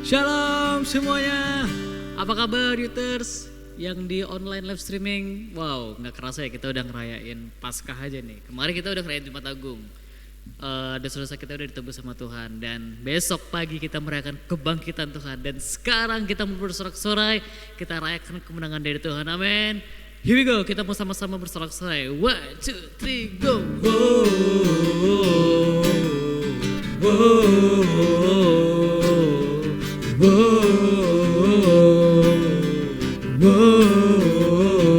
Shalom semuanya, apa kabar Youters yang di online live streaming? Wow, gak kerasa ya kita udah ngerayain Paskah aja nih. Kemarin kita udah ngerayain Jumat Agung, dosa-dosa kita udah ditebus sama Tuhan. Dan besok pagi kita merayakan kebangkitan Tuhan. Dan sekarang kita mau bersorak-sorai, kita rayakan kemenangan dari Tuhan, amin. Here we go, kita mau sama-sama bersorak-sorai. 1, 2, 3, go.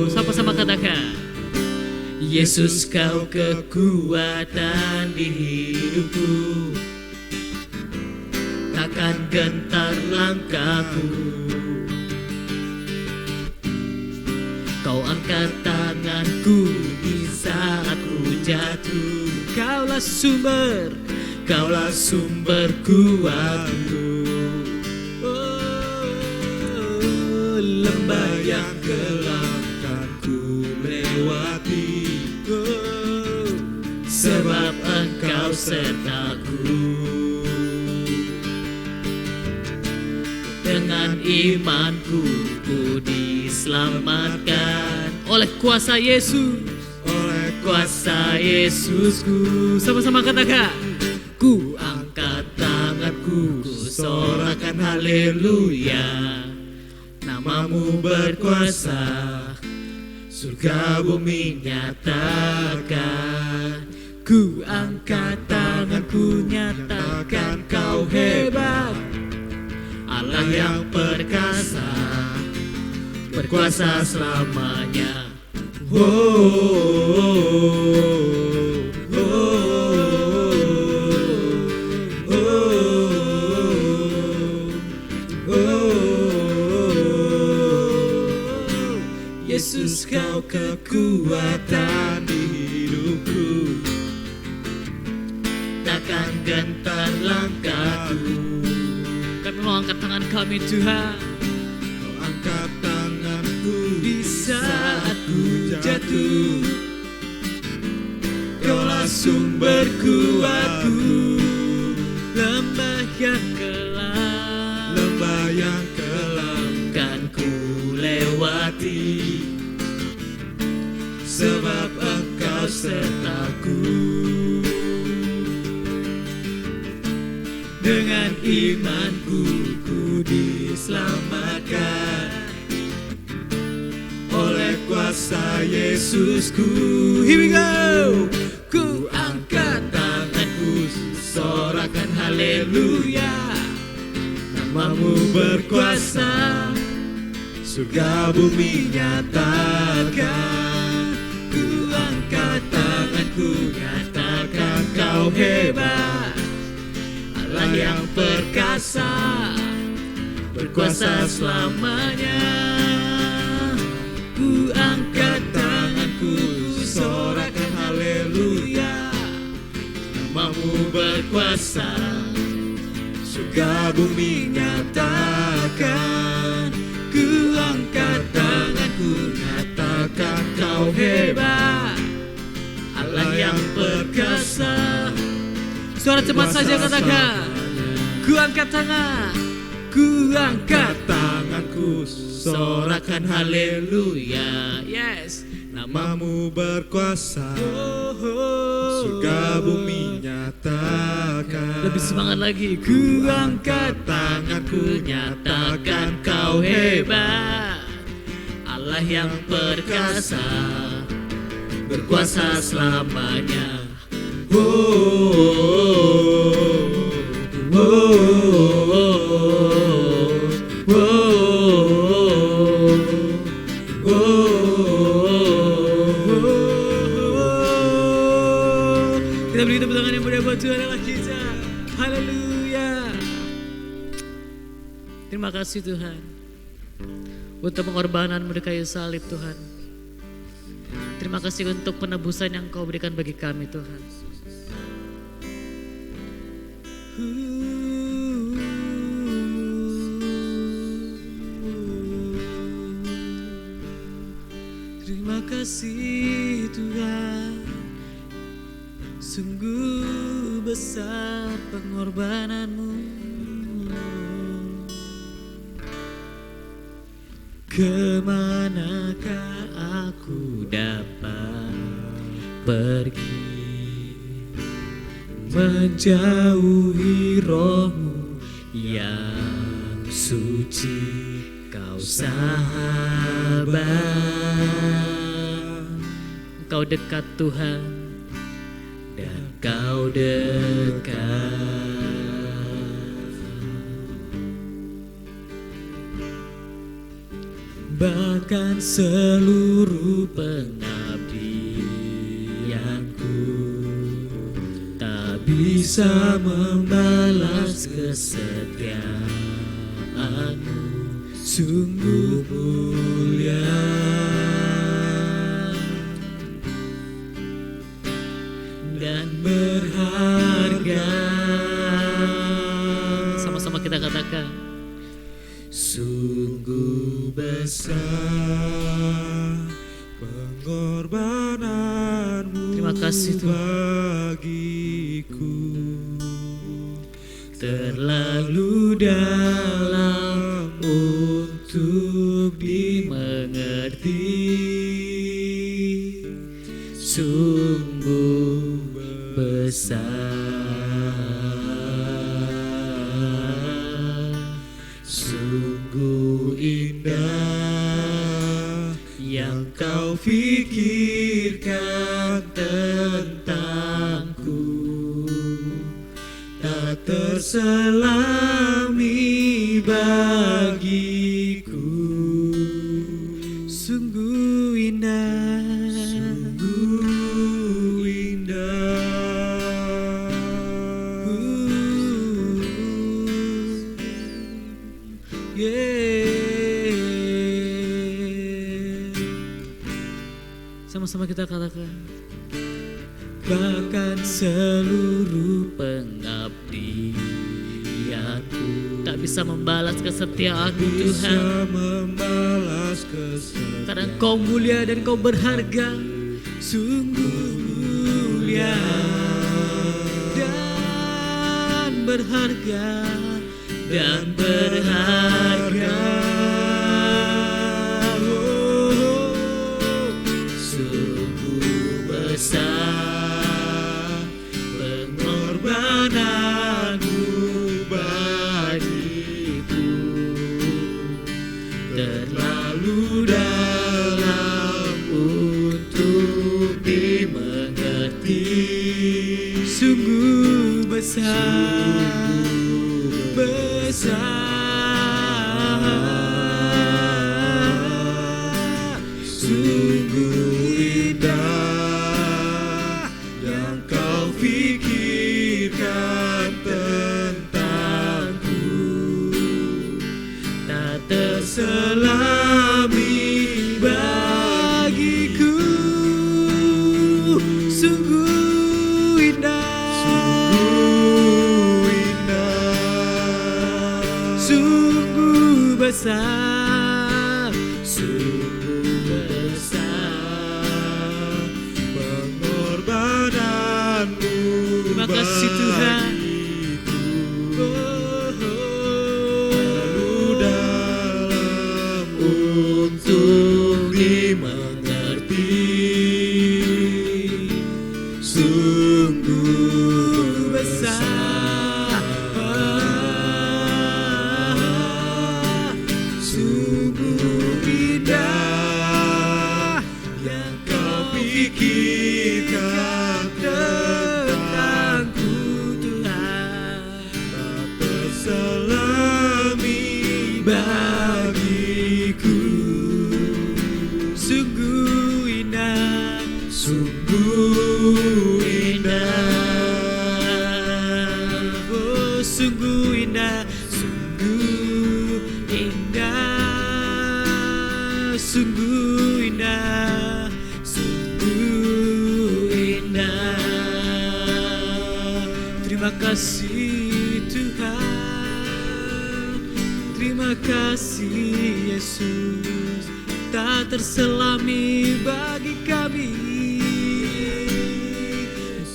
Sama-sama katakan, Yesus kau kekuatan di hidupku, takkan gentar langkahku. Kau angkat tanganku di saat ku jatuh. Kaulah sumber kuatku. Lembah yang gelap kan ku lewati, sebab Engkau sertaku. Dengan imanku ku diselamatkan oleh kuasa Yesus, oleh kuasa Yesusku. Sama-sama katakan, ku angkat tanganku, ku sorakan haleluya. Namamu berkuasa, surga bumi nyatakan. Ku angkat tanganku, nyatakan kau hebat, Allah yang perkasa, berkuasa selamanya. Yesus kau kekuatan di hidupku, takkan gentar langkahku. Kami mau angkat tangan kami Tuhan, kau angkat tanganku di saat ku jatuh. Kaulah sumber kuatku. Lembah yang kelam kan ku lewati, sebab Engkau sertaku. Dengan imanku ku diselamatkan oleh kuasa Yesusku. Here we go. Ku angkat tanganku, sorakan haleluya. Namamu berkuasa, surga bumi nyatakan. Ku angkat tanganku, nyatakan kau hebat, Allah yang perkasa, berkuasa selamanya. Ku angkat tanganku, sorakan haleluya. Namamu berkuasa, surga bumi nyatakan. Ku angkat tanganku, nyatakan kau hebat, Allah yang perkasa. Suara cepat saja katakan, ku angkat tangan, ku angkat tanganku, sorakan haleluya. Yes, namamu berkuasa, surga bumi nyatakan. Lebih semangat lagi, ku angkat tanganku, nyatakan kau hebat, Allah yang perkasa, berkuasa selamanya. Kita beri tepuk tangan yang mulia buat Tuhan Allah kita. Haleluya. Terima kasih Tuhan untuk pengorbananmu di kayu salib Tuhan. Terima kasih untuk penebusan yang Kau berikan bagi kami Tuhan. Terima kasih Tuhan, sungguh besar pengorbananmu. Kemanakah aku dapat pergi, menjauhi rohmu yang suci, kau sahabat. Kau dekat Tuhan, dan kau dekat. Bahkan seluruh pengabdianku tak bisa membalas kesetiaanmu, sungguh mulia dan berharga. Sama-sama kita katakan, sungguh besar pengorbananmu. Terima kasih Tuhan, bagiku terlalu dalam untuk dimengerti. Sungguh besar, sungguh indah yang kau pikirkan tentangku, tak terselami bagiku. Sungguh indah, sungguh indah. Sama-sama kita katakan, bahkan seluruh pengabdianku tak bisa membalas kesetiaan-Mu Tuhan, karena Kau mulia dan Kau berharga. Sungguh mulia dan berharga, dan berharga. Sungguh besar pengorbananmu bagiku, terlalu dalam untuk dimengerti. Sungguh besar, besar, sungguh indah yang kau pikirkan tentangku, tak terselami bagiku. Sungguh indah, sungguh indah, sungguh besar, sungguh besar pengorbananmu. Terima kasih Tuhan. Terlalu dalam untuk dimengerti. Sungguh besar, sungguh indah yang kau pikirkan tentangku Tuhan, tak terselami bagiku. Sungguh indah, sungguh indah, oh sungguh indah, sungguh indah, sungguh indah, sungguh indah. Terima kasih Tuhan, terima kasih Yesus, tak terselami bagi kami.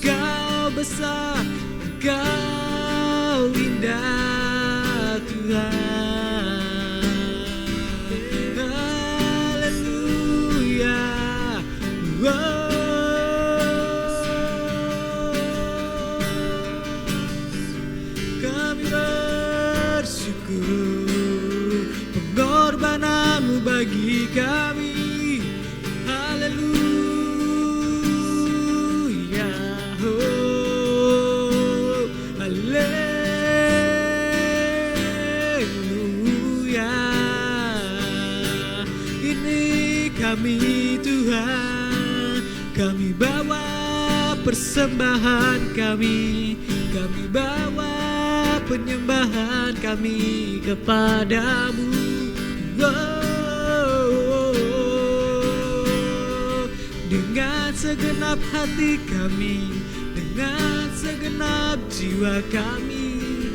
Engkau besar, Engkau indah Tuhan. pengorbananmu bagi kami. Haleluya, oh, haleluya. Ini kami Tuhan, kami bawa persembahan kami bawa penyembahan kami kepadamu. Dengan segenap hati kami, dengan segenap jiwa kami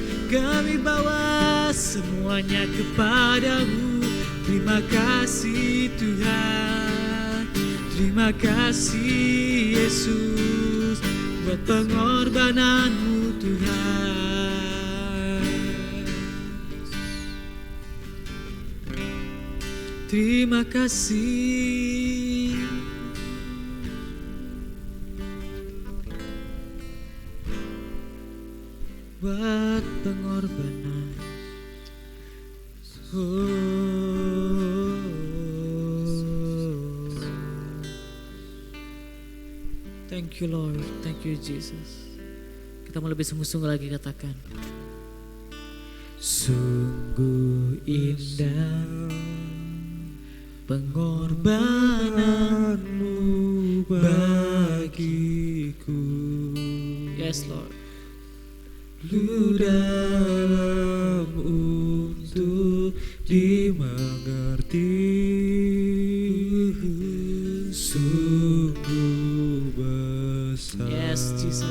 bawa semuanya kepadamu. Terima kasih Tuhan, terima kasih Yesus buat pengorbananmu Tuhan. Terima kasih. Buat pengorbanan. Thank you Lord, thank you Jesus. Kita mau lebih sungguh-sungguh lagi katakan. Sungguh indah pengorbananmu bagiku. Yes Lord. Lu dalam untuk dimengerti, sungguh besar. Yes Jesus.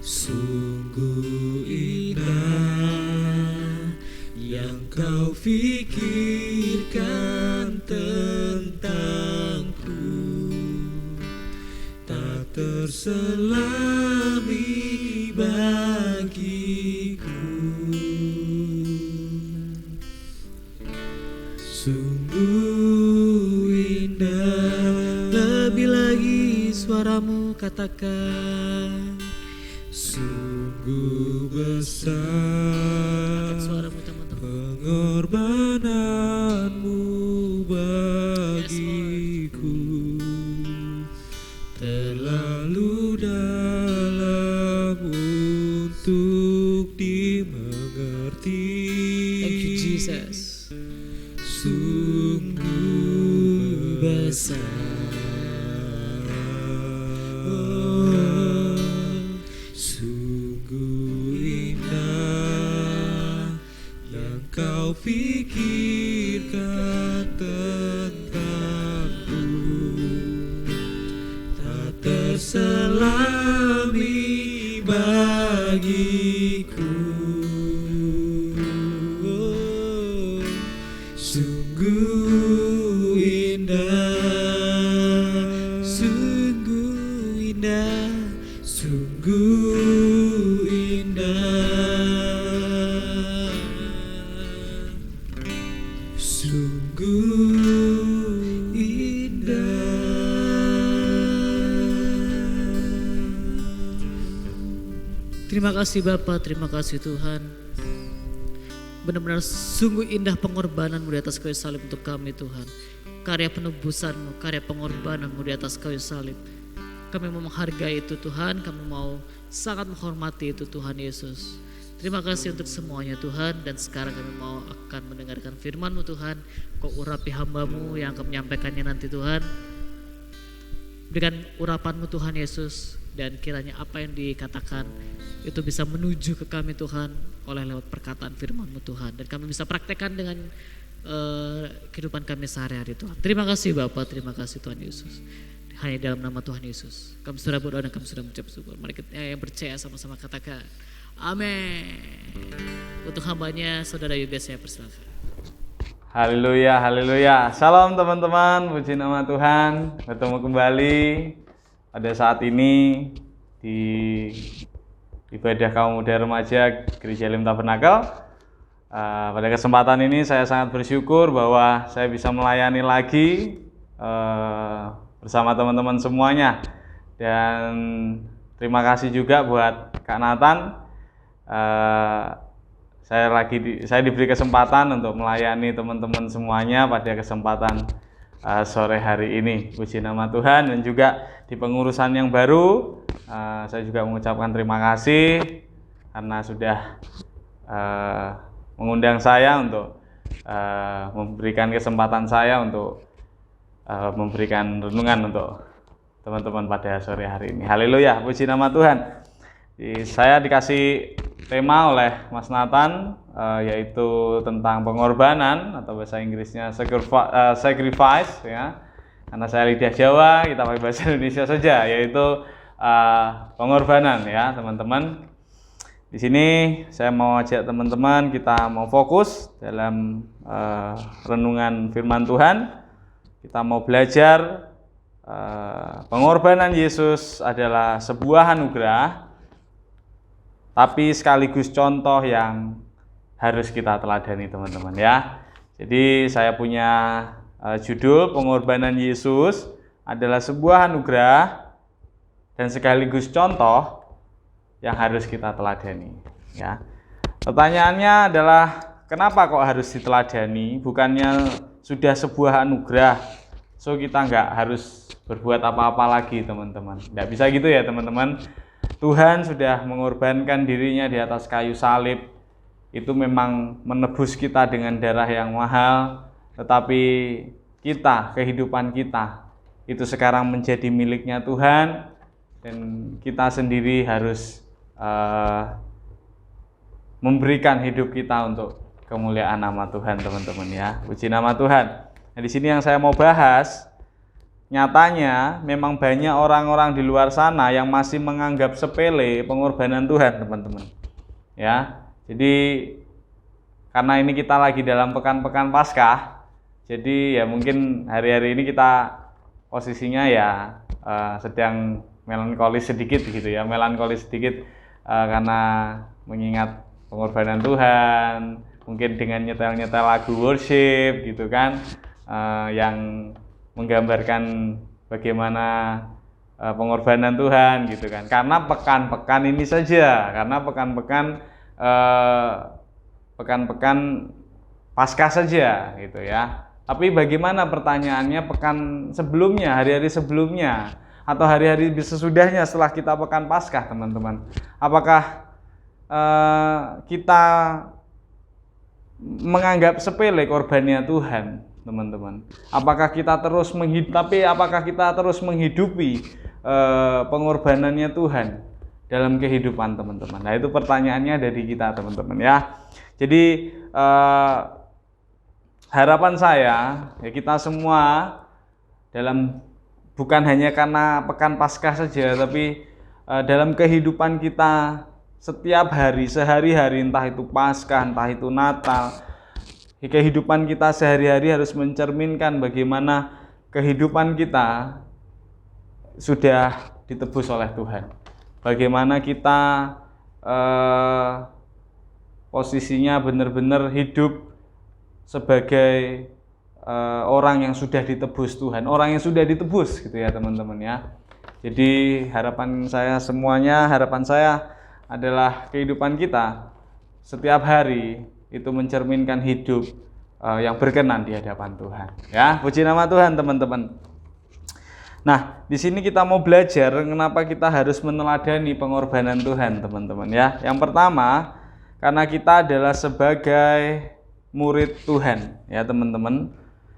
Sungguh indah yang kau pikirkan tentangku, tak terselami bagiku. Sungguh indah, lebih lagi suaramu katakan. Sungguh besar pengorbananmu bagiku, terlalu dalam untuk dimengerti. Thank you Jesus. Sungguh besar. Kau pikirkan tentangku, tak terselami bagiku. Oh, sungguh indah, sungguh indah, sungguh indah. Sungguh indah. Terima kasih Bapa, terima kasih Tuhan. Benar-benar sungguh indah pengorbananmu di atas kayu salib untuk kami Tuhan. Karya penebusanmu, karya pengorbananmu di atas kayu salib. Kami mau menghargai itu Tuhan, kami mau sangat menghormati itu Tuhan Yesus. Terima kasih untuk semuanya Tuhan, dan sekarang kami mau akan mendengarkan firman-Mu Tuhan. Kau urapi hamba-Mu yang akan menyampaikannya nanti Tuhan. Berikan urapan-Mu Tuhan Yesus, dan kiranya apa yang dikatakan itu bisa menuju ke kami Tuhan oleh lewat perkataan firman-Mu Tuhan. Dan kami bisa praktekkan dengan kehidupan kami sehari-hari Tuhan. Terima kasih Bapa, terima kasih Tuhan Yesus. Hanya dalam nama Tuhan Yesus kami sudah berdoa dan kami sudah mengucap syukur. Mari kita yang percaya sama-sama katakan amin. Untuk hambanya Saudara Yuga saya persilakan. Haleluya, haleluya. Salam teman-teman, puji nama Tuhan. Bertemu kembali pada saat ini di ibadah kaum muda remaja Gereja Elim Tabernakel. Pada kesempatan ini saya sangat bersyukur bahwa saya bisa melayani lagi bersama teman-teman semuanya. Dan terima kasih juga buat Kak Nathan saya diberi kesempatan untuk melayani teman-teman semuanya pada kesempatan sore hari ini. Puji nama Tuhan. Dan juga di pengurusan yang baru, saya juga mengucapkan terima kasih karena sudah mengundang saya untuk memberikan kesempatan saya untuk memberikan renungan untuk teman-teman pada sore hari ini. Haleluya, puji nama Tuhan. Saya dikasih tema oleh Mas Nathan, yaitu tentang pengorbanan, atau bahasa Inggrisnya sacrifice, ya. Karena saya lidah Jawa, kita pakai bahasa Indonesia saja, yaitu pengorbanan, ya teman-teman. Di sini saya mau ajak teman-teman, kita mau fokus dalam renungan firman Tuhan. Kita mau belajar pengorbanan Yesus adalah sebuah anugerah, tapi sekaligus contoh yang harus kita teladani, teman-teman, ya. Jadi saya punya judul pengorbanan Yesus adalah sebuah anugerah dan sekaligus contoh yang harus kita teladani, ya. Pertanyaannya adalah, kenapa kok harus diteladani? Bukannya sudah sebuah anugerah, so kita nggak harus berbuat apa-apa lagi, teman-teman. Nggak bisa gitu ya, teman-teman. Tuhan sudah mengorbankan dirinya di atas kayu salib. Itu memang menebus kita dengan darah yang mahal, tetapi kita, kehidupan kita, itu sekarang menjadi miliknya Tuhan, dan kita sendiri harus memberikan hidup kita untuk kemuliaan nama Tuhan, teman-teman, ya. Puji nama Tuhan. Nah, di sini yang saya mau bahas, nyatanya memang banyak orang-orang di luar sana yang masih menganggap sepele pengorbanan Tuhan, teman-teman. Ya. Jadi karena ini kita lagi dalam pekan-pekan Paskah, jadi ya mungkin hari-hari ini kita posisinya ya sedang melankolis sedikit gitu ya, karena mengingat pengorbanan Tuhan. Mungkin dengan nyetel-nyetel lagu worship gitu kan, yang menggambarkan bagaimana pengorbanan Tuhan gitu kan. Karena pekan-pekan ini saja, karena pekan-pekan Paskah saja gitu ya. Tapi bagaimana pertanyaannya pekan sebelumnya, hari-hari sebelumnya, atau hari-hari sesudahnya setelah kita pekan Paskah, teman-teman? Apakah kita menganggap sepele korbannya Tuhan, teman-teman? Apakah kita terus menghidupi pengorbanannya Tuhan dalam kehidupan, teman-teman? Nah, itu pertanyaannya dari kita, teman-teman, ya. Jadi harapan saya, ya, kita semua bukan hanya karena pekan Paskah saja, tapi dalam kehidupan kita setiap hari, sehari-hari, entah itu Paskah, entah itu Natal, kehidupan kita sehari-hari harus mencerminkan bagaimana kehidupan kita sudah ditebus oleh Tuhan. Bagaimana kita posisinya benar-benar hidup sebagai orang yang sudah ditebus Tuhan, orang yang sudah ditebus gitu ya, teman-teman, ya. Jadi harapan saya adalah kehidupan kita setiap hari itu mencerminkan hidup yang berkenan di hadapan Tuhan, ya. Puji nama Tuhan, teman-teman. Nah, di sini kita mau belajar kenapa kita harus meneladani pengorbanan Tuhan, teman-teman, ya. Yang pertama, karena kita adalah sebagai murid Tuhan, ya, teman-teman.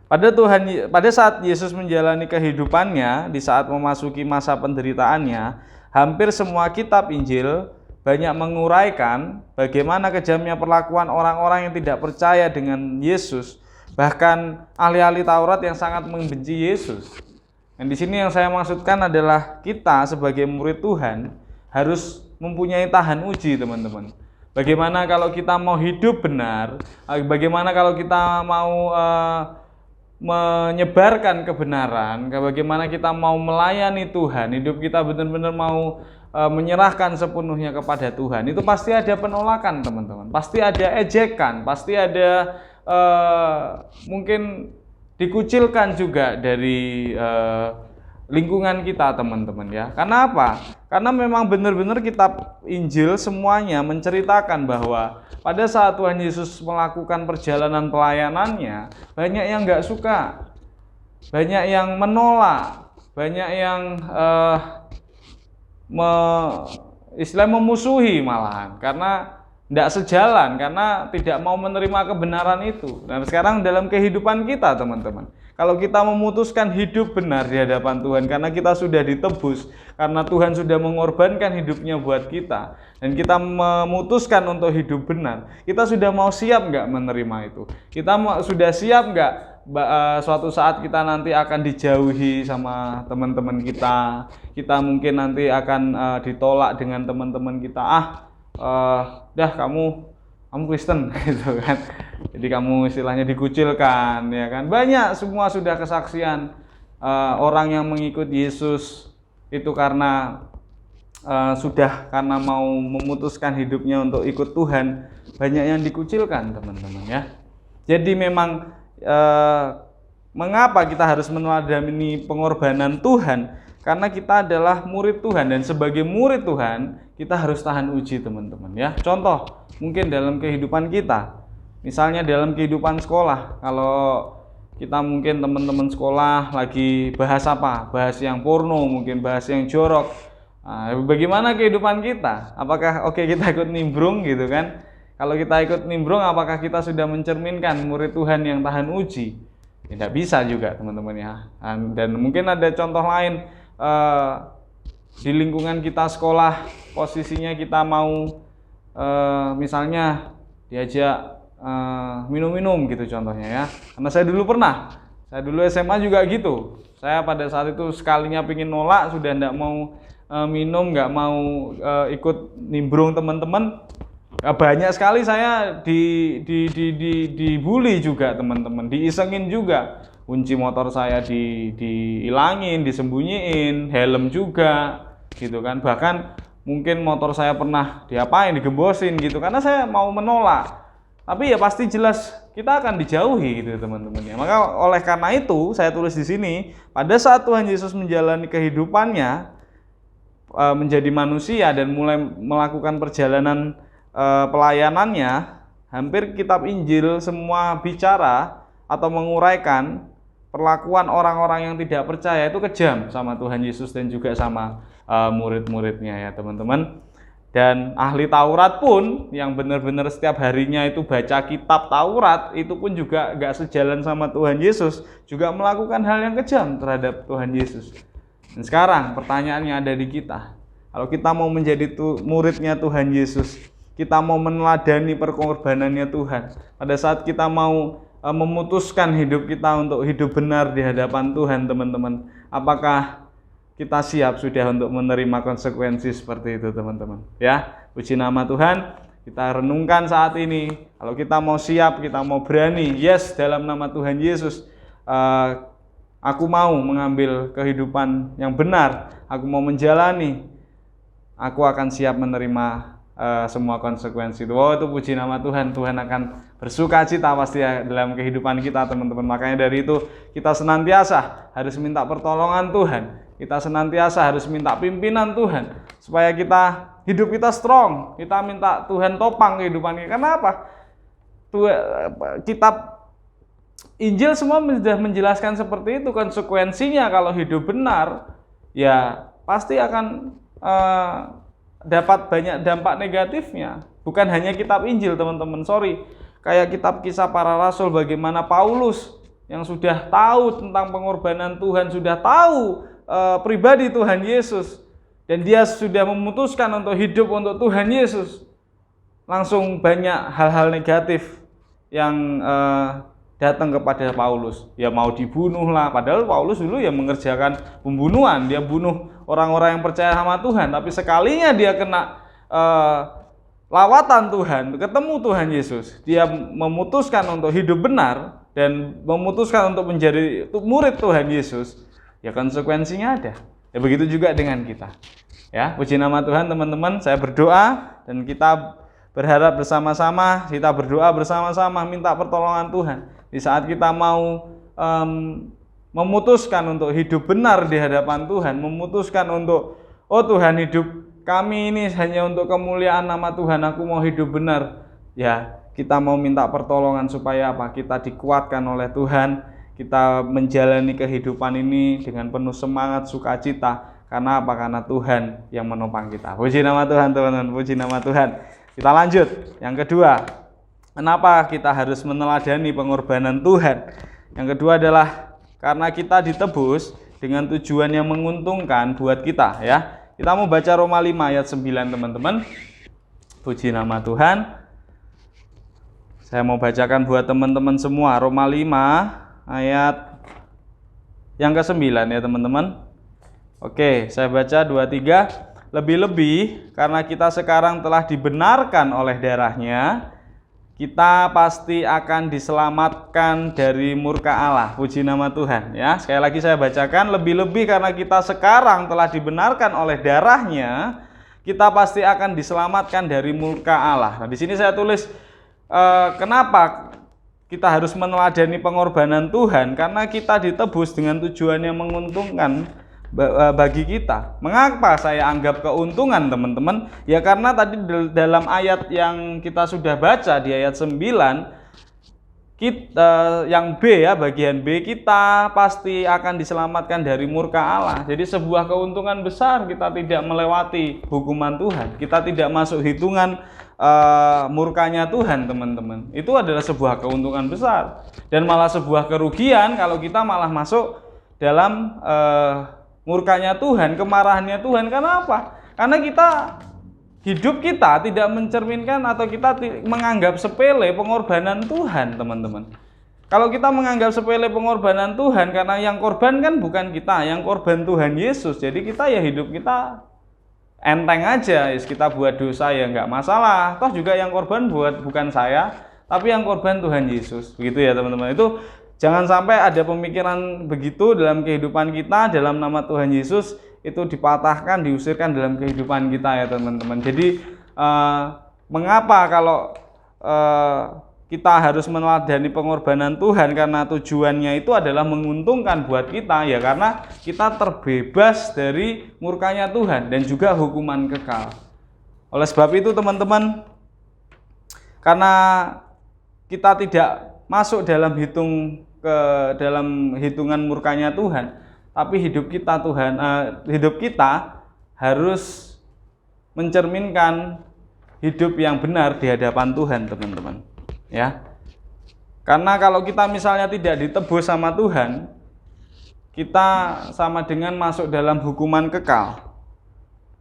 Pada saat Yesus menjalani kehidupannya, di saat memasuki masa penderitaannya, hampir semua kitab Injil banyak menguraikan bagaimana kejamnya perlakuan orang-orang yang tidak percaya dengan Yesus, bahkan ahli-ahli Taurat yang sangat membenci Yesus. Dan di sini yang saya maksudkan adalah kita sebagai murid Tuhan harus mempunyai tahan uji, teman-teman. Bagaimana kalau kita mau hidup benar, bagaimana kalau kita mau menyebarkan kebenaran, bagaimana kita mau melayani Tuhan, hidup kita benar-benar mau menyerahkan sepenuhnya kepada Tuhan. Itu pasti ada penolakan, teman-teman. Pasti ada ejekan, pasti ada mungkin dikucilkan juga dari lingkungan kita, teman-teman ya. Karena apa? Karena memang benar-benar kitab Injil semuanya menceritakan bahwa pada saat Tuhan Yesus melakukan perjalanan pelayanannya, banyak yang nggak suka, banyak yang menolak, banyak yang istilahnya memusuhi malahan, karena tidak sejalan, karena tidak mau menerima kebenaran itu. Dan sekarang dalam kehidupan kita, teman-teman, kalau kita memutuskan hidup benar di hadapan Tuhan, karena kita sudah ditebus, karena Tuhan sudah mengorbankan hidupnya buat kita, dan kita memutuskan untuk hidup benar, kita sudah mau siap nggak menerima itu? Kita sudah siap nggak suatu saat kita nanti akan dijauhi sama teman-teman kita, kita mungkin nanti akan ditolak dengan teman-teman kita, dah kamu Kristen gitu kan. Jadi kamu istilahnya dikucilkan, ya kan. Banyak semua sudah kesaksian orang yang mengikut Yesus itu karena karena mau memutuskan hidupnya untuk ikut Tuhan, banyak yang dikucilkan, teman-teman ya. Jadi memang mengapa kita harus meneladani pengorbanan Tuhan? Karena kita adalah murid Tuhan, dan sebagai murid Tuhan kita harus tahan uji, teman-teman ya. Contoh mungkin dalam kehidupan kita, misalnya dalam kehidupan sekolah, kalau kita mungkin teman-teman sekolah lagi bahas apa, bahas yang porno, mungkin bahas yang jorok, bagaimana kehidupan kita? Apakah oke kita ikut nimbrung gitu kan? Kalau kita ikut nimbrung, apakah kita sudah mencerminkan murid Tuhan yang tahan uji? Tidak bisa juga, teman-teman ya. Dan mungkin ada contoh lain, di lingkungan kita sekolah, posisinya kita mau misalnya diajak minum-minum gitu contohnya ya. Karena saya dulu SMA juga gitu. Saya pada saat itu sekalinya pingin nolak, sudah tidak mau minum, nggak mau ikut nimbrung teman-teman. Banyak sekali saya dibully juga, teman-teman, diisengin juga. Kunci motor saya dihilangin, disembunyiin, helm juga gitu kan. Bahkan mungkin motor saya pernah diapain, digembosin gitu, karena saya mau menolak. Tapi ya pasti jelas kita akan dijauhi gitu, teman-teman ya. Maka oleh karena itu saya tulis di sini, pada saat Tuhan Yesus menjalani kehidupannya menjadi manusia dan mulai melakukan perjalanan pelayanannya, hampir kitab Injil semua bicara atau menguraikan perlakuan orang-orang yang tidak percaya itu kejam sama Tuhan Yesus dan juga sama murid-muridnya ya, teman-teman. Dan ahli Taurat pun yang benar-benar setiap harinya itu baca kitab Taurat, itu pun juga gak sejalan sama Tuhan Yesus, juga melakukan hal yang kejam terhadap Tuhan Yesus. Dan sekarang pertanyaannya ada di kita. Kalau kita mau menjadi muridnya Tuhan Yesus, kita mau meneladani pengorbanannya Tuhan, pada saat kita mau memutuskan hidup kita untuk hidup benar di hadapan Tuhan, teman-teman, apakah kita siap sudah untuk menerima konsekuensi seperti itu, teman-teman ya? Puji nama Tuhan. Kita renungkan saat ini, kalau kita mau siap, kita mau berani, yes, dalam nama Tuhan Yesus, aku mau mengambil kehidupan yang benar, aku mau menjalani, aku akan siap menerima semua konsekuensi itu. Oh, itu puji nama Tuhan. Tuhan akan bersuka cita pasti ya dalam kehidupan kita, teman-teman. Makanya dari itu kita senantiasa harus minta pertolongan Tuhan. Kita senantiasa harus minta pimpinan Tuhan supaya hidup kita strong. Kita minta Tuhan topang kehidupan kita. Karena apa? Kitab Injil semua sudah menjelaskan seperti itu. Konsekuensinya kalau hidup benar, ya pasti akan dapat banyak dampak negatifnya. Bukan hanya kitab Injil, teman-teman, kayak kitab Kisah Para Rasul, bagaimana Paulus yang sudah tahu tentang pengorbanan Tuhan, sudah tahu pribadi Tuhan Yesus, dan dia sudah memutuskan untuk hidup untuk Tuhan Yesus, langsung banyak hal-hal negatif yang datang kepada Paulus. Ya mau dibunuh lah, padahal Paulus dulu ya mengerjakan pembunuhan, dia bunuh orang-orang yang percaya sama Tuhan, tapi sekalinya dia kena lawatan Tuhan, ketemu Tuhan Yesus, dia memutuskan untuk hidup benar dan memutuskan untuk menjadi murid Tuhan Yesus, ya konsekuensinya ada. Ya begitu juga dengan kita. Ya, puji nama Tuhan, teman-teman. Saya berdoa dan kita berharap bersama-sama, kita berdoa bersama-sama minta pertolongan Tuhan. Di saat kita mau memutuskan untuk hidup benar di hadapan Tuhan, memutuskan untuk, oh Tuhan, hidup kami ini hanya untuk kemuliaan nama Tuhan, aku mau hidup benar. Ya, kita mau minta pertolongan supaya apa? Kita dikuatkan oleh Tuhan, kita menjalani kehidupan ini dengan penuh semangat, sukacita. Karena apa? Karena Tuhan yang menopang kita. Puji nama Tuhan, teman-teman, puji nama Tuhan. Kita lanjut. Yang kedua, kenapa kita harus meneladani pengorbanan Tuhan? Yang kedua adalah karena kita ditebus dengan tujuan yang menguntungkan buat kita, ya. Kita mau baca Roma 5 ayat 9, teman-teman. Puji nama Tuhan. Saya mau bacakan buat teman-teman semua. Roma 5 ayat yang ke-9 ya, teman-teman. Oke, saya baca 2-3. Lebih-lebih karena kita sekarang telah dibenarkan oleh darahnya, kita pasti akan diselamatkan dari murka Allah. Puji nama Tuhan, ya. Sekali lagi saya bacakan, lebih-lebih karena kita sekarang telah dibenarkan oleh darahnya, kita pasti akan diselamatkan dari murka Allah. Nah, di sini saya tulis kenapa kita harus meneladani pengorbanan Tuhan, karena kita ditebus dengan tujuan yang menguntungkan bagi kita. Mengapa saya anggap keuntungan, teman-teman? Ya karena tadi dalam ayat yang kita sudah baca di ayat 9, kita yang B ya, bagian B, kita pasti akan diselamatkan dari murka Allah. Jadi sebuah keuntungan besar, kita tidak melewati hukuman Tuhan, kita tidak masuk hitungan murkanya Tuhan, teman-teman. Itu adalah sebuah keuntungan besar, dan malah sebuah kerugian kalau kita malah masuk dalam murkanya Tuhan, kemarahannya Tuhan. Karena apa? Karena hidup kita tidak mencerminkan atau kita menganggap sepele pengorbanan Tuhan, teman-teman. Kalau kita menganggap sepele pengorbanan Tuhan, karena yang korban kan bukan kita, yang korban Tuhan Yesus. Jadi kita ya hidup kita enteng aja, kita buat dosa ya nggak masalah. Toh juga yang korban bukan saya, tapi yang korban Tuhan Yesus. Begitu ya, teman-teman. Itu jangan sampai ada pemikiran begitu dalam kehidupan kita, dalam nama Tuhan Yesus itu dipatahkan, diusirkan dalam kehidupan kita ya, teman-teman. Jadi mengapa kalau kita harus meneladani pengorbanan Tuhan? Karena tujuannya itu adalah menguntungkan buat kita, ya karena kita terbebas dari murkanya Tuhan dan juga hukuman kekal. Oleh sebab itu, teman-teman, karena kita tidak masuk dalam hitungan murkanya Tuhan, tapi hidup kita harus mencerminkan hidup yang benar di hadapan Tuhan, teman-teman. Ya, karena kalau kita misalnya tidak ditebus sama Tuhan, kita sama dengan masuk dalam hukuman kekal,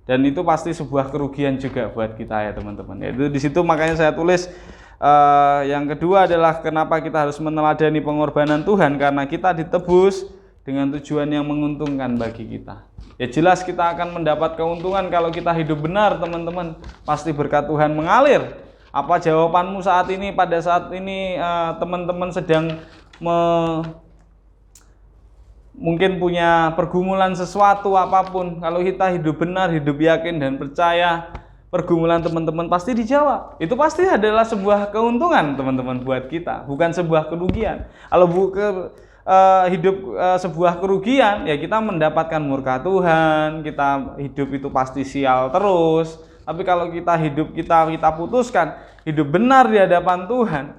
dan itu pasti sebuah kerugian juga buat kita ya, teman-teman. Itu di situ makanya saya tulis. Yang kedua adalah kenapa kita harus meneladani pengorbanan Tuhan, karena kita ditebus dengan tujuan yang menguntungkan bagi kita. Ya jelas kita akan mendapat keuntungan kalau kita hidup benar, teman-teman. Pasti berkat Tuhan mengalir. Apa jawabanmu saat ini? Pada saat ini teman-teman sedang mungkin punya pergumulan sesuatu apapun. Kalau kita hidup benar, hidup yakin dan percaya, pergumulan teman-teman pasti dijawab. Itu pasti adalah sebuah keuntungan, teman-teman, buat kita, bukan sebuah kerugian. Kalau hidup sebuah kerugian, ya kita mendapatkan murka Tuhan, kita hidup itu pasti sial terus. Tapi kalau kita putuskan hidup benar di hadapan Tuhan,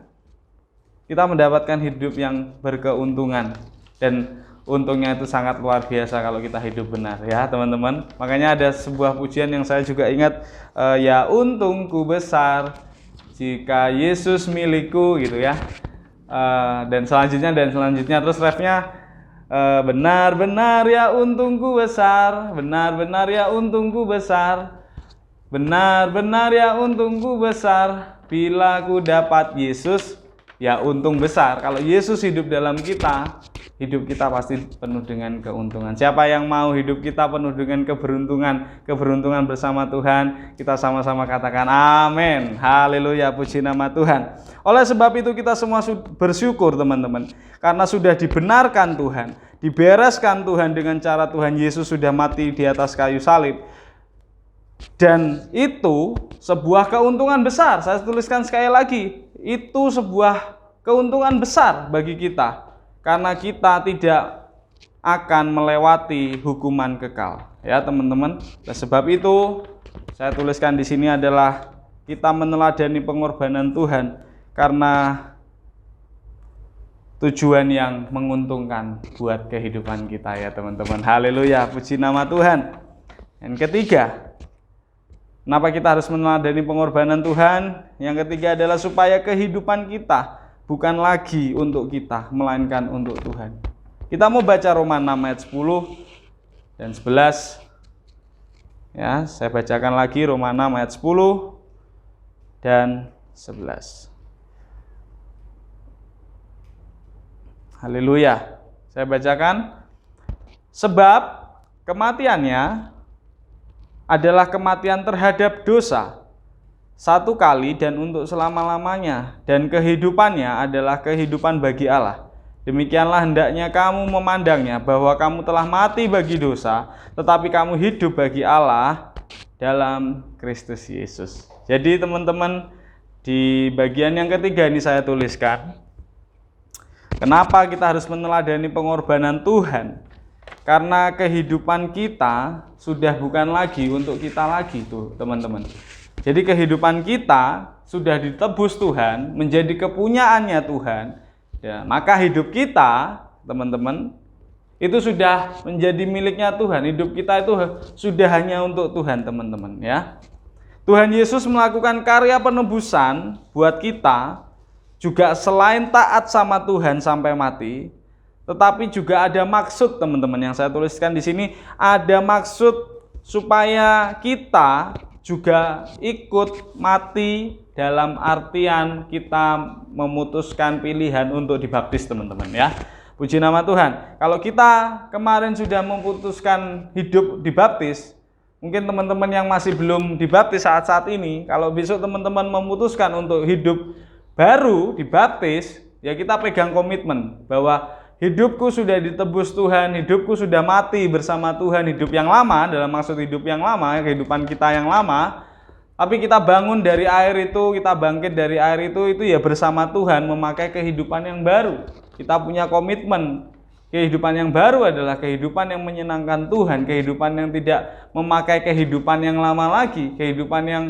kita mendapatkan hidup yang berkeuntungan, dan untungnya itu sangat luar biasa kalau kita hidup benar ya, teman-teman. Makanya ada sebuah pujian yang saya juga ingat, ya untungku besar jika Yesus milikku, gitu ya. Dan selanjutnya terus refnya, benar-benar ya untungku besar, benar-benar ya untungku besar, benar-benar ya untungku besar bila ku dapat Yesus. Ya untung besar kalau Yesus hidup dalam kita, hidup kita pasti penuh dengan keuntungan. Siapa yang mau hidup kita penuh dengan keberuntungan bersama Tuhan? Kita sama-sama katakan amin. Haleluya, puji nama Tuhan. Oleh sebab itu kita semua bersyukur, teman-teman, karena sudah dibenarkan Tuhan, dibereskan Tuhan dengan cara Tuhan Yesus sudah mati di atas kayu salib. Dan itu sebuah keuntungan besar. Saya tuliskan sekali lagi, itu sebuah keuntungan besar bagi kita, karena kita tidak akan melewati hukuman kekal. Ya teman-teman, sebab itu saya tuliskan di sini adalah kita meneladani pengorbanan Tuhan karena tujuan yang menguntungkan buat kehidupan kita ya teman-teman. Haleluya, puji nama Tuhan. Yang ketiga, kenapa kita harus meneladani pengorbanan Tuhan? Yang ketiga adalah supaya kehidupan kita bukan lagi untuk kita, melainkan untuk Tuhan. Kita mau baca Roma 6 ayat 10 dan 11. Ya, saya bacakan lagi Roma 6 ayat 10 dan 11. Haleluya. Saya bacakan. Sebab kematiannya adalah kematian terhadap dosa satu kali dan untuk selama-lamanya, dan kehidupannya adalah kehidupan bagi Allah. Demikianlah hendaknya kamu memandangnya, bahwa kamu telah mati bagi dosa, tetapi kamu hidup bagi Allah dalam Kristus Yesus. Jadi teman-teman, di bagian yang ketiga ini saya tuliskan, kenapa kita harus meneladani pengorbanan Tuhan? Karena kehidupan kita sudah bukan lagi untuk kita lagi tuh teman-teman. Jadi kehidupan kita sudah ditebus Tuhan, menjadi kepunyaannya Tuhan. Ya, maka hidup kita, teman-teman, itu sudah menjadi miliknya Tuhan. Hidup kita itu sudah hanya untuk Tuhan, teman-teman, ya. Tuhan Yesus melakukan karya penebusan buat kita juga selain taat sama Tuhan sampai mati, tetapi juga ada maksud, teman-teman, yang saya tuliskan di sini, ada maksud supaya kita juga ikut mati, dalam artian kita memutuskan pilihan untuk dibaptis, teman-teman, ya. Puji nama Tuhan. Kalau kita kemarin sudah memutuskan hidup dibaptis, mungkin teman-teman yang masih belum dibaptis saat-saat ini, kalau besok teman-teman memutuskan untuk hidup baru dibaptis, ya kita pegang komitmen bahwa hidupku sudah ditebus Tuhan, hidupku sudah mati bersama Tuhan, hidup yang lama, dalam maksud hidup yang lama, kehidupan kita yang lama, tapi kita bangun dari air itu, kita bangkit dari air itu ya bersama Tuhan, memakai kehidupan yang baru. Kita punya komitmen, kehidupan yang baru adalah kehidupan yang menyenangkan Tuhan, kehidupan yang tidak memakai kehidupan yang lama lagi, kehidupan yang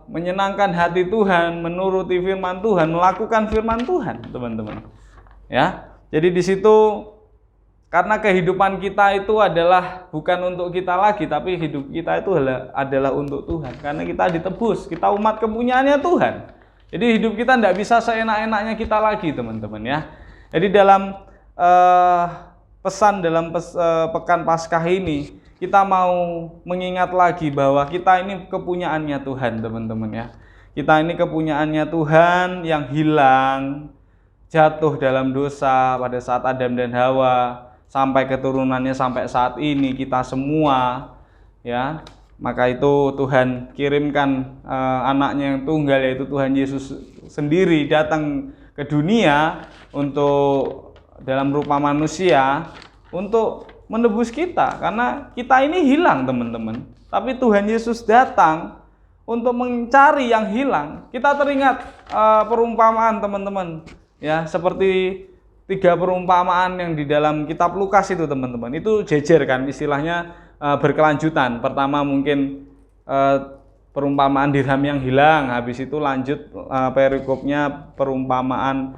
menyenangkan hati Tuhan, menuruti firman Tuhan, melakukan firman Tuhan, teman-teman. Ya, jadi di situ karena kehidupan kita itu adalah bukan untuk kita lagi, tapi hidup kita itu adalah untuk Tuhan. Karena kita ditebus, kita umat kepunyaannya Tuhan. Jadi hidup kita tidak bisa seenak-enaknya kita lagi, teman-teman, ya. Jadi dalam pesan dalam pekan Paskah ini, kita mau mengingat lagi bahwa kita ini kepunyaannya Tuhan, teman-teman, ya. Kita ini kepunyaannya Tuhan yang hilang, jatuh dalam dosa pada saat Adam dan Hawa, sampai keturunannya sampai saat ini kita semua, ya. Maka itu Tuhan kirimkan anaknya yang tunggal, yaitu Tuhan Yesus sendiri datang ke dunia untuk dalam rupa manusia untuk menebus kita, karena kita ini hilang, teman-teman. Tapi Tuhan Yesus datang untuk mencari yang hilang. Kita teringat perumpamaan, teman-teman. Ya, seperti 3 perumpamaan yang di dalam kitab Lukas itu, teman-teman. Itu jejer kan, istilahnya berkelanjutan. Pertama mungkin perumpamaan dirham yang hilang, habis itu lanjut perikopnya perumpamaan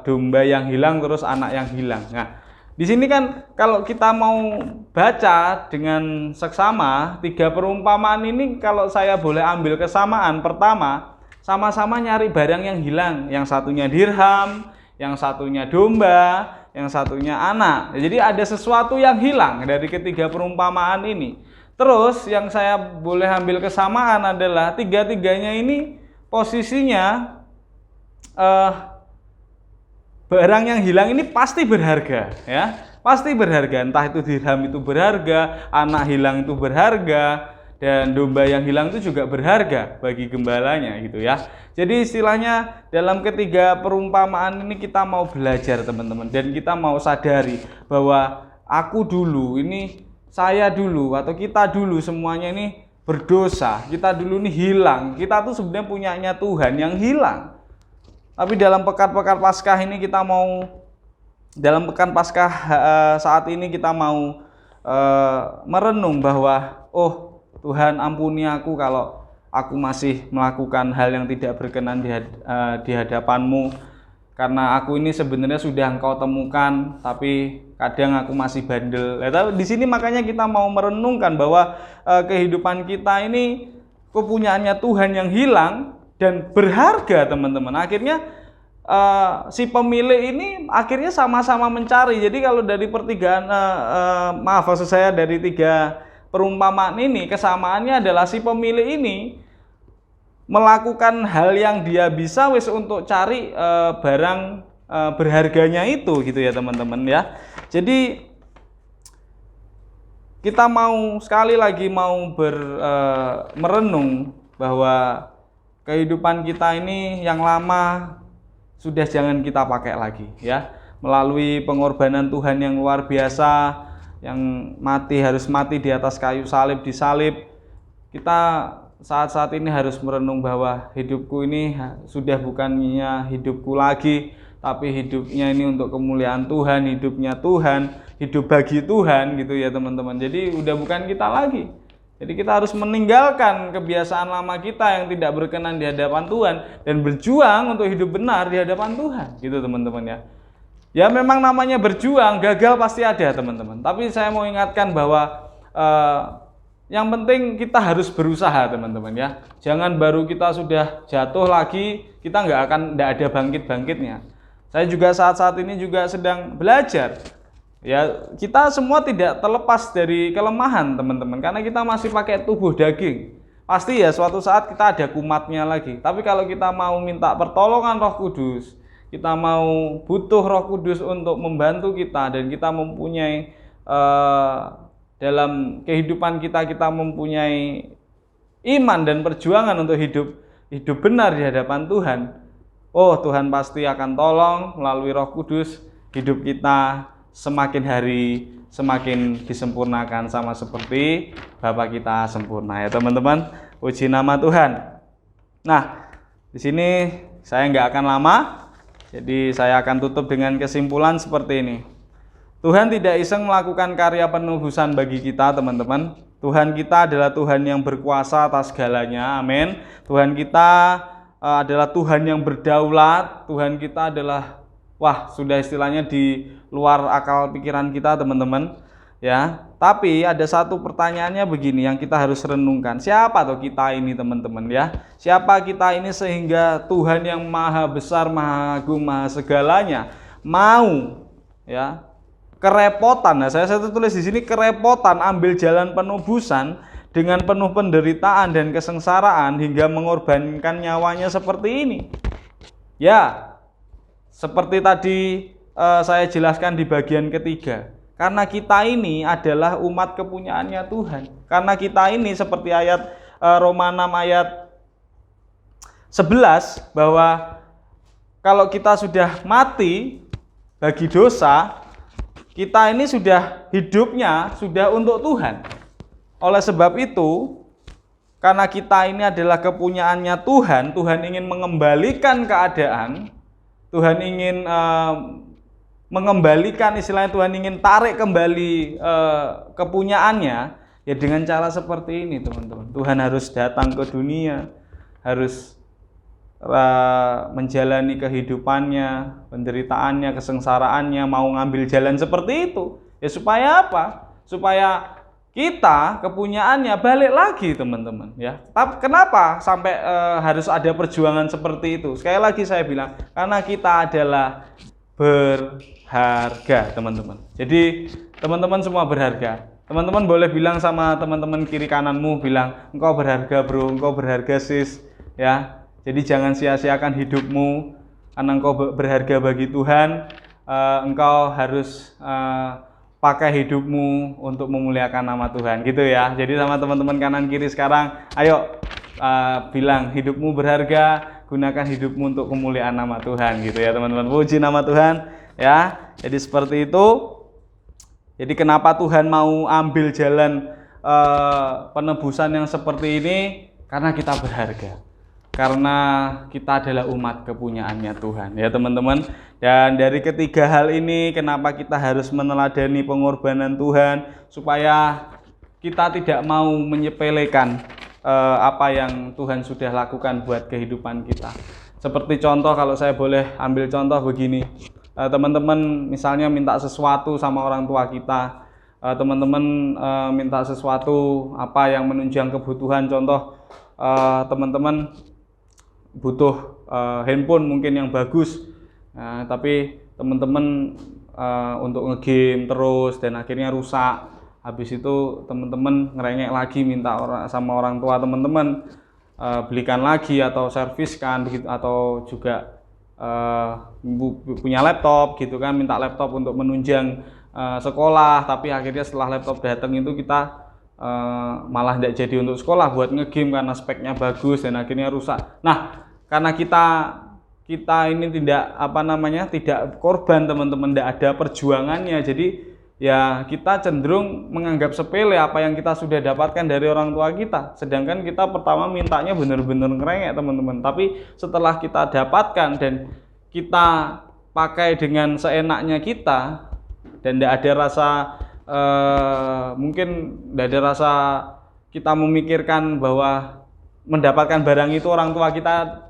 domba yang hilang, terus anak yang hilang. Nah, di sini kan kalau kita mau baca dengan seksama 3 perumpamaan ini, kalau saya boleh ambil kesamaan, pertama sama-sama nyari barang yang hilang, yang satunya dirham, yang satunya domba, yang satunya anak. Jadi ada sesuatu yang hilang dari ketiga perumpamaan ini. Terus yang saya boleh ambil kesamaan adalah tiga-tiganya ini posisinya barang yang hilang ini pasti berharga, ya. Pasti berharga, entah itu dirham itu berharga, anak hilang itu berharga, dan domba yang hilang itu juga berharga bagi gembalanya, gitu ya. Jadi istilahnya dalam ketiga perumpamaan ini kita mau belajar, teman-teman, dan kita mau sadari bahwa aku dulu ini, saya dulu, atau kita dulu semuanya ini berdosa. Kita dulu ini hilang. Kita tuh sebenarnya punyanya Tuhan yang hilang. Tapi dalam pekan-pekan Paskah ini kita mau dalam pekan Paskah saat ini kita mau merenung bahwa Tuhan ampuni aku kalau aku masih melakukan hal yang tidak berkenan di hadapan-Mu, karena aku ini sebenarnya sudah Engkau temukan, tapi kadang aku masih bandel. Di sini makanya kita mau merenungkan bahwa kehidupan kita ini kepunyaannya Tuhan yang hilang dan berharga, teman-teman. Akhirnya si pemilik ini akhirnya sama-sama mencari. Jadi kalau dari pertigaan, dari 3 perumpamaan ini, kesamaannya adalah si pemilik ini melakukan hal yang dia bisa untuk cari barang berharganya itu, gitu ya teman-teman ya. Jadi kita mau sekali lagi merenung bahwa kehidupan kita ini yang lama sudah jangan kita pakai lagi ya. Melalui pengorbanan Tuhan yang luar biasa, yang harus mati di atas kayu salib, disalib, kita saat-saat ini harus merenung bahwa hidupku ini sudah bukannya hidupku lagi, tapi hidupnya ini untuk kemuliaan Tuhan, hidupnya Tuhan, hidup bagi Tuhan, gitu ya teman-teman. Jadi udah bukan kita lagi. Jadi kita harus meninggalkan kebiasaan lama kita yang tidak berkenan di hadapan Tuhan dan berjuang untuk hidup benar di hadapan Tuhan, gitu teman-teman ya. Ya memang namanya berjuang, gagal pasti ada teman-teman. Tapi saya mau ingatkan bahwa yang penting kita harus berusaha teman-teman ya. Jangan baru kita sudah jatuh lagi, kita nggak ada bangkit-bangkitnya. Saya juga saat ini juga sedang belajar. Ya, kita semua tidak terlepas dari kelemahan teman-teman, karena kita masih pakai tubuh daging. Pasti ya suatu saat kita ada kumatnya lagi. Tapi kalau kita mau minta pertolongan Roh Kudus, kita mau butuh Roh Kudus untuk membantu kita, dan kita mempunyai dalam kehidupan kita mempunyai iman dan perjuangan untuk hidup benar di hadapan Tuhan. Tuhan pasti akan tolong melalui Roh Kudus, hidup kita semakin hari semakin disempurnakan sama seperti Bapa kita sempurna ya teman-teman. Puji nama Tuhan. Nah, di sini saya nggak akan lama, jadi saya akan tutup dengan kesimpulan seperti ini. Tuhan tidak iseng melakukan karya penebusan bagi kita teman-teman. Tuhan kita adalah Tuhan yang berkuasa atas segalanya, amin. Tuhan kita adalah Tuhan yang berdaulat. Tuhan kita adalah sudah istilahnya di luar akal pikiran kita teman-teman ya. Tapi ada satu pertanyaannya begini yang kita harus renungkan. Siapa tuh kita ini teman-teman ya? Siapa kita ini sehingga Tuhan yang maha besar, maha agung, maha segalanya mau ya kerepotan. Nah, saya tulis di sini kerepotan ambil jalan penebusan dengan penuh penderitaan dan kesengsaraan hingga mengorbankan nyawanya seperti ini. Ya, seperti tadi saya jelaskan di bagian ketiga, karena kita ini adalah umat kepunyaannya Tuhan. Karena kita ini seperti ayat Roma 6 ayat 11, bahwa kalau kita sudah mati bagi dosa, kita ini sudah hidupnya sudah untuk Tuhan. Oleh sebab itu, karena kita ini adalah kepunyaannya Tuhan, Tuhan ingin mengembalikan keadaan, Tuhan ingin mengembalikan, istilahnya Tuhan ingin tarik kembali kepunyaannya, ya dengan cara seperti ini teman-teman. Tuhan harus datang ke dunia, harus menjalani kehidupannya, penderitaannya, kesengsaraannya, mau ngambil jalan seperti itu. Ya supaya apa? Supaya kita kepunyaannya balik lagi teman-teman ya. Tapi kenapa sampai harus ada perjuangan seperti itu? Sekali lagi saya bilang, karena kita adalah berharga teman-teman. Jadi teman-teman semua berharga. Teman-teman boleh bilang sama teman-teman kiri kananmu, bilang engkau berharga bro, engkau berharga sis ya. Jadi jangan sia-siakan hidupmu, karena engkau berharga bagi Tuhan. Engkau harus pakai hidupmu untuk memuliakan nama Tuhan, gitu ya. Jadi sama teman-teman kanan kiri sekarang, ayo bilang hidupmu berharga, gunakan hidupmu untuk kemuliaan nama Tuhan, gitu ya teman-teman. Puji nama Tuhan ya. Jadi seperti itu. Jadi kenapa Tuhan mau ambil jalan penebusan yang seperti ini? Karena kita berharga. karena kita adalah umat kepunyaannya Tuhan, ya teman-teman. Dan dari ketiga hal ini, kenapa kita harus meneladani pengorbanan Tuhan, supaya kita tidak mau menyepelekan apa yang Tuhan sudah lakukan buat kehidupan kita. Seperti contoh, kalau saya boleh ambil contoh begini, teman-teman misalnya minta sesuatu sama orang tua kita, teman-teman minta sesuatu apa yang menunjang kebutuhan, contoh teman-teman butuh handphone mungkin yang bagus, tapi teman-teman untuk ngegame terus dan akhirnya rusak. Habis itu teman-teman ngerengek lagi minta sama orang tua teman-teman belikan lagi atau serviskan begitu, atau juga punya laptop gitu kan, minta laptop untuk menunjang sekolah, tapi akhirnya setelah laptop datang itu kita malah tidak jadi untuk sekolah, buat ngegame karena speknya bagus dan akhirnya rusak. Nah, karena kita ini tidak korban teman-teman, tidak ada perjuangannya, jadi ya kita cenderung menganggap sepele apa yang kita sudah dapatkan dari orang tua kita. Sedangkan kita pertama mintanya benar-benar ngerengek teman-teman, tapi setelah kita dapatkan dan kita pakai dengan seenaknya kita dan tidak ada rasa mungkin tidak ada rasa kita memikirkan bahwa mendapatkan barang itu orang tua kita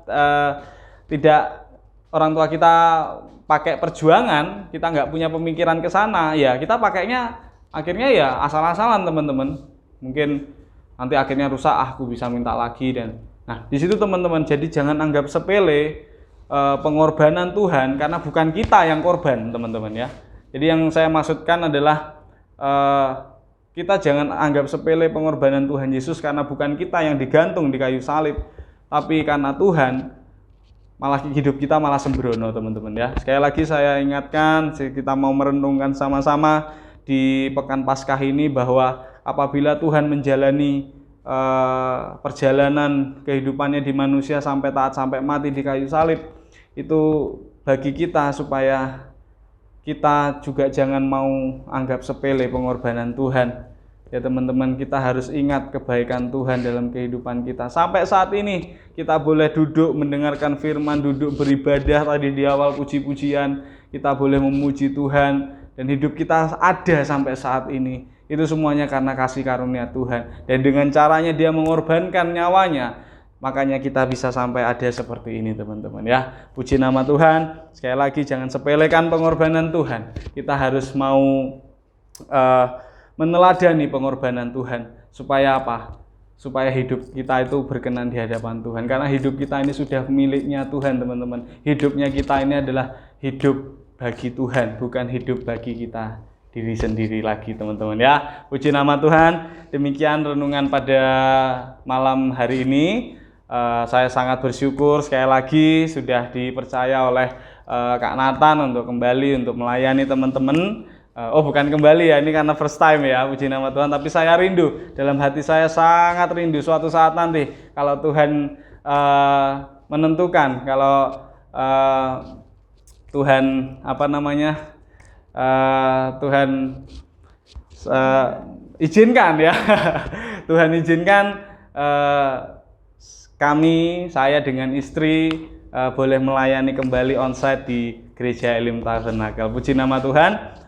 pakai perjuangan, kita nggak punya pemikiran ke sana, ya kita pakainya akhirnya ya asal-asalan teman-teman. Mungkin nanti akhirnya rusak, aku bisa minta lagi. Dan nah di situ teman-teman, jadi jangan anggap sepele pengorbanan Tuhan, karena bukan kita yang korban teman-teman ya. Jadi yang saya maksudkan adalah kita jangan anggap sepele pengorbanan Tuhan Yesus, karena bukan kita yang digantung di kayu salib, tapi karena Tuhan, malah hidup kita malah sembrono teman-teman ya. Sekali lagi saya ingatkan, kita mau merenungkan sama-sama di Pekan Paskah ini bahwa apabila Tuhan menjalani perjalanan kehidupannya di manusia sampai taat sampai mati di kayu salib, itu bagi kita supaya kita juga jangan mau anggap sepele pengorbanan Tuhan. Ya teman-teman, kita harus ingat kebaikan Tuhan dalam kehidupan kita. Sampai saat ini kita boleh duduk mendengarkan firman, duduk beribadah tadi di awal puji-pujian, kita boleh memuji Tuhan, dan hidup kita ada sampai saat ini. Itu semuanya karena kasih karunia Tuhan. Dan dengan caranya Dia mengorbankan nyawanya, makanya kita bisa sampai ada seperti ini teman-teman ya. Puji nama Tuhan. Sekali lagi, jangan sepelekan pengorbanan Tuhan. Kita harus mau meneladani pengorbanan Tuhan. Supaya apa? Supaya hidup kita itu berkenan di hadapan Tuhan. Karena hidup kita ini sudah miliknya Tuhan teman-teman. Hidupnya kita ini adalah hidup bagi Tuhan, bukan hidup bagi kita diri sendiri lagi teman-teman ya. Puji nama Tuhan. Demikian renungan pada malam hari ini. Saya sangat bersyukur sekali lagi sudah dipercaya oleh Kak Nathan untuk kembali untuk melayani teman-teman. Bukan kembali ya, ini karena first time ya, puji nama Tuhan. Tapi saya rindu, dalam hati saya sangat rindu suatu saat nanti kalau Tuhan menentukan, kalau Tuhan Tuhan izinkan ya, Tuhan izinkan saya dengan istri boleh melayani kembali onsite di Gereja Elim Tabernakel. Puji nama Tuhan.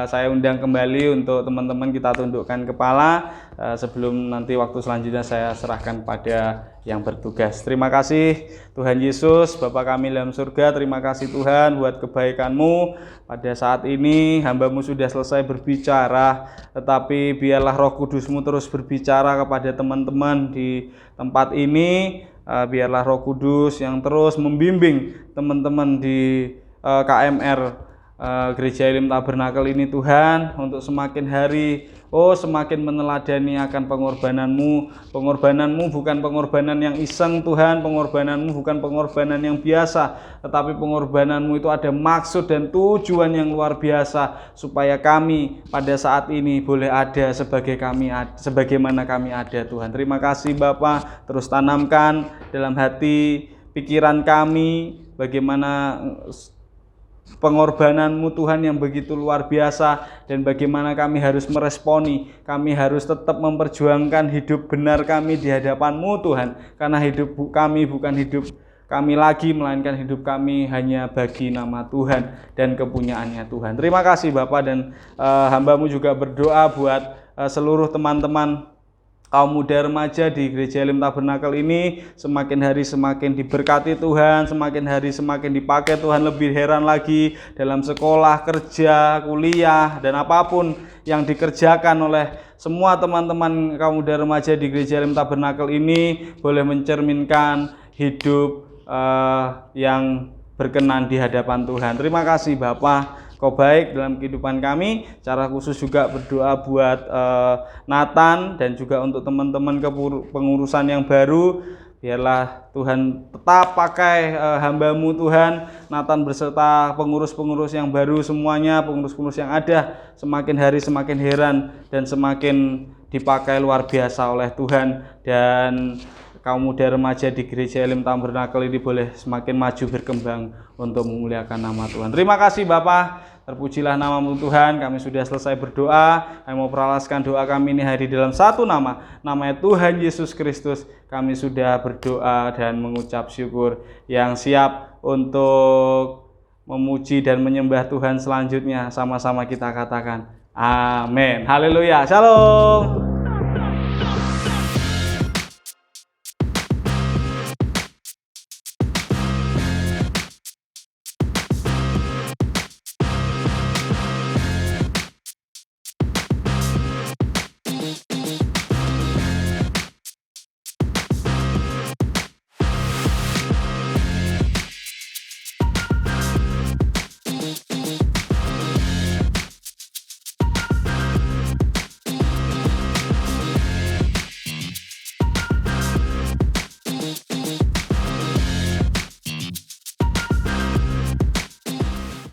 Saya undang kembali untuk teman-teman kita tundukkan kepala sebelum nanti waktu selanjutnya saya serahkan pada yang bertugas. Terima kasih Tuhan Yesus, Bapa kami dalam surga, terima kasih Tuhan buat kebaikan-Mu. Pada saat ini hamba-Mu sudah selesai berbicara, tetapi biarlah Roh Kudus-Mu terus berbicara kepada teman-teman di tempat ini. Biarlah Roh Kudus yang terus membimbing teman-teman di KMR Gereja Elim Tabernakel ini Tuhan, untuk semakin hari semakin meneladani akan pengorbanan-Mu. Pengorbanan-Mu bukan pengorbanan yang iseng Tuhan, pengorbanan-Mu bukan pengorbanan yang biasa, tetapi pengorbanan-Mu itu ada maksud dan tujuan yang luar biasa, supaya kami pada saat ini boleh ada sebagaimana kami ada Tuhan. Terima kasih Bapa, terus tanamkan dalam hati pikiran kami bagaimana pengorbananmu Tuhan yang begitu luar biasa, dan bagaimana kami harus meresponi, kami harus tetap memperjuangkan hidup benar kami di hadapan-Mu Tuhan, karena hidup kami bukan hidup kami lagi, melainkan hidup kami hanya bagi nama Tuhan dan kepunyaannya Tuhan. Terima kasih Bapak, dan hamba-Mu juga berdoa buat seluruh teman-teman kaum muda remaja di Gereja Elim Tabernakel ini, semakin hari semakin diberkati Tuhan, semakin hari semakin dipakai Tuhan, lebih heran lagi dalam sekolah, kerja, kuliah, dan apapun yang dikerjakan oleh semua teman-teman kaum muda remaja di Gereja Elim Tabernakel ini boleh mencerminkan hidup yang berkenan di hadapan Tuhan. Terima kasih Bapak, Kau baik dalam kehidupan kami. Cara khusus juga berdoa buat Nathan dan juga untuk teman-teman pengurusan yang baru. Biarlah Tuhan tetap pakai hamba-Mu Tuhan, Nathan beserta pengurus-pengurus yang baru semuanya, pengurus-pengurus yang ada, semakin hari semakin heran dan semakin dipakai luar biasa oleh Tuhan, dan kaum muda remaja di Gereja Elim Tabernakel ini boleh semakin maju berkembang untuk memuliakan nama Tuhan. Terima kasih Bapak, terpujilah nama-Mu Tuhan. Kami sudah selesai berdoa. Kami mau peralaskan doa kami ini hari dalam satu nama, namanya Tuhan Yesus Kristus. Kami sudah berdoa dan mengucap syukur, yang siap untuk memuji dan menyembah Tuhan selanjutnya. Sama-sama kita katakan amin. Haleluya. Shalom.